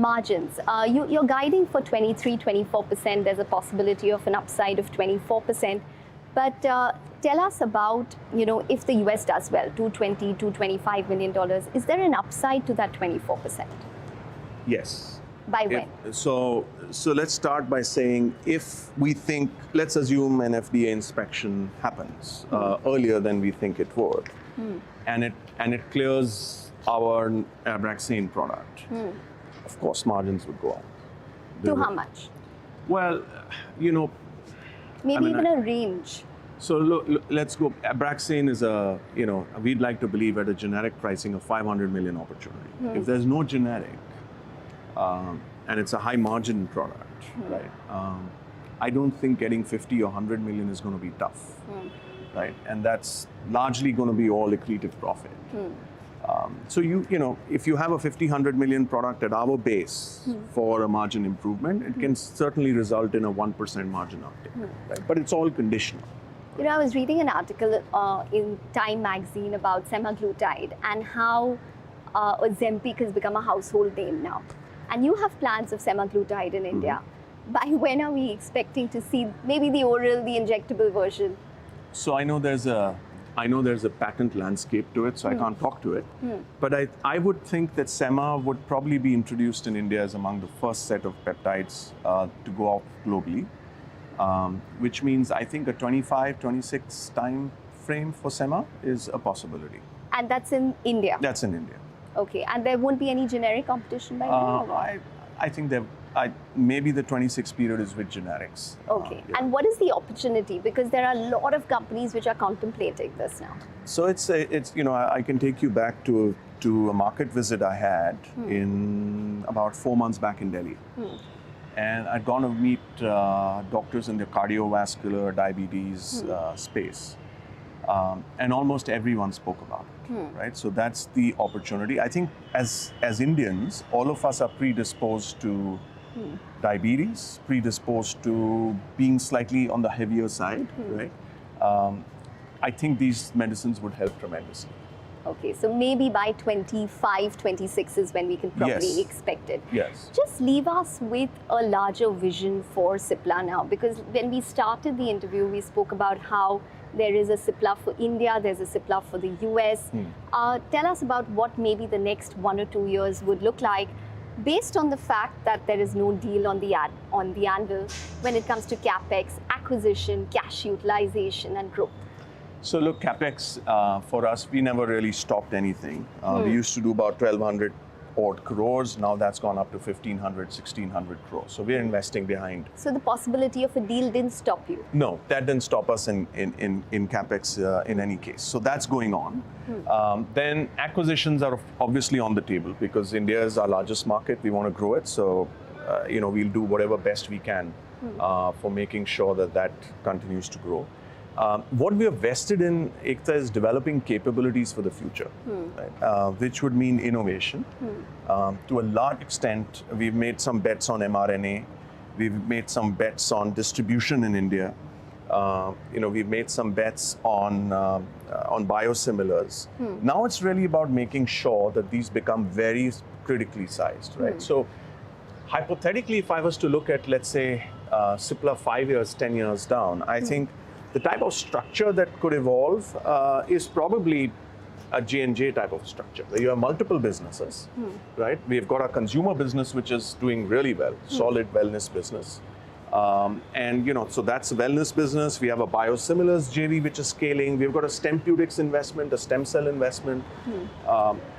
Margins. You're guiding for 23-24%. There's a possibility of an upside of 24%. But tell us about, if the US does well, $220, $225 million, is there an upside to that 24%? Yes. By when? So let's start by saying, if we think, let's assume an FDA inspection happens earlier than we think it would, and it clears our Abraxane product, of course margins would go up. To how much? Well, maybe even a range. So look, let's go. Abraxane is we'd like to believe at a generic pricing of 500 million opportunity. If there's no generic, and it's a high margin product, right? I don't think getting 50 or 100 million is going to be tough, right? And that's largely going to be all accretive profit. So if you have a 50, 100 million product at our base for a margin improvement, it can certainly result in a 1% margin uptick, right? But it's all conditional. I was reading an article in Time magazine about Semaglutide and how Ozempic has become a household name now. And you have plans of Semaglutide in India. By when are we expecting to see maybe the oral, the injectable version? So I know there's a patent landscape to it, so I can't talk to it. But I would think that Sema would probably be introduced in India as among the first set of peptides to go out globally, which means I think a 25, 26 time frame for Sema is a possibility. And that's in India? That's in India. Okay, and there won't be any generic competition by then? I think maybe the 26 period is with generics. Okay, and what is the opportunity? Because there are a lot of companies which are contemplating this now. So it's I can take you back to a market visit I had in about 4 months back in Delhi. And I'd gone to meet doctors in the cardiovascular diabetes space. And almost everyone spoke about it, right? So that's the opportunity. I think as Indians, all of us are predisposed to diabetes, predisposed to being slightly on the heavier side, right? I think these medicines would help tremendously. Okay, so maybe by 25, 26 is when we can probably expect it. Yes. Just leave us with a larger vision for Cipla now, because when we started the interview, we spoke about how there is a Cipla for India, there's a Cipla for the US. Tell us about what maybe the next 1 or 2 years would look like, based on the fact that there is no deal on the anvil when it comes to Capex, acquisition, cash utilization and growth. So look, Capex, for us, we never really stopped anything. We used to do about 1,200 odd crores. Now that's gone up to 1,500, 1,600 crores. So we're investing behind. So the possibility of a deal didn't stop you? No, that didn't stop us in Capex in any case. So that's going on. Then acquisitions are obviously on the table because India is our largest market. We want to grow it. So, we'll do whatever best we can for making sure that continues to grow. What we are vested in, Ekta, is developing capabilities for the future, right? Which would mean innovation. To a large extent, we've made some bets on mRNA. We've made some bets on distribution in India. We've made some bets on biosimilars. Now it's really about making sure that these become very critically sized, right? So hypothetically, if I was to look at, let's say, Cipla 5 years, 10 years down, I think the type of structure that could evolve is probably a J&J type of structure, where you have multiple businesses, right? We've got our consumer business, which is doing really well, solid wellness business. So that's a wellness business. We have a biosimilars JV, which is scaling. We've got a Stempeutics investment, a stem cell investment,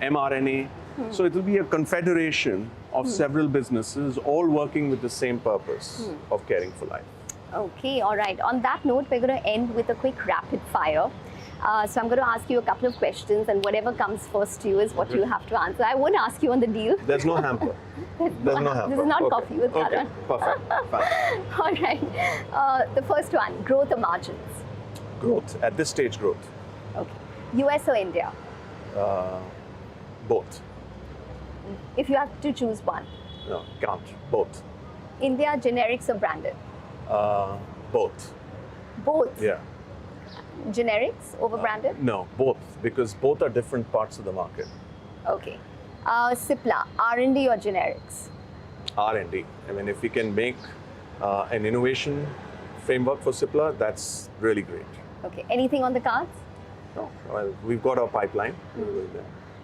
mRNA. So it will be a confederation of several businesses, all working with the same purpose of caring for life. Okay, all right. On that note, we're going to end with a quick rapid fire. So I'm going to ask you a couple of questions, and whatever comes first to you is what you have to answer. I won't ask you on the deal. There's no hamper. There's no hamper. This is not coffee with Karan. Perfect. Fine. All right. The first one, growth or margins? Growth. At this stage, growth. Okay. US or India? Both. If you have to choose one? No, can't. Both. India, generics or branded? Both. Both? Yeah. Generics over branded? No, both, because both are different parts of the market. Okay. Cipla, R&D or generics? R&D. I mean, if we can make an innovation framework for Cipla, that's really great. Okay. Anything on the cards? No, well, we've got our pipeline.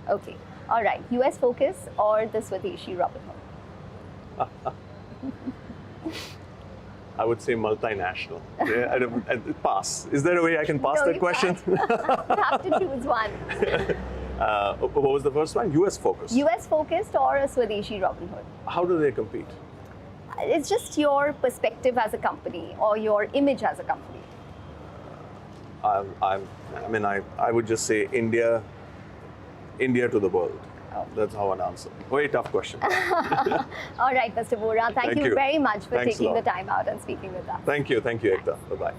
Okay. All right. US focus or the Swadeshi Robin Hood? I would say multinational. Yeah, I'd pass. Is there a way I can pass No, that you question? can't. You have to choose one. What was the first one? US focus. US focused or a Swadeshi Robin Hood? How do they compete? It's just your perspective as a company or your image as a company. I would just say India to the world. Oh. That's how I'd answer. Very tough question. All right, Mr. Vohra, thank you very much for Thanks a taking the lot. time out and speaking with us. Thank you, Ekta. Bye-bye.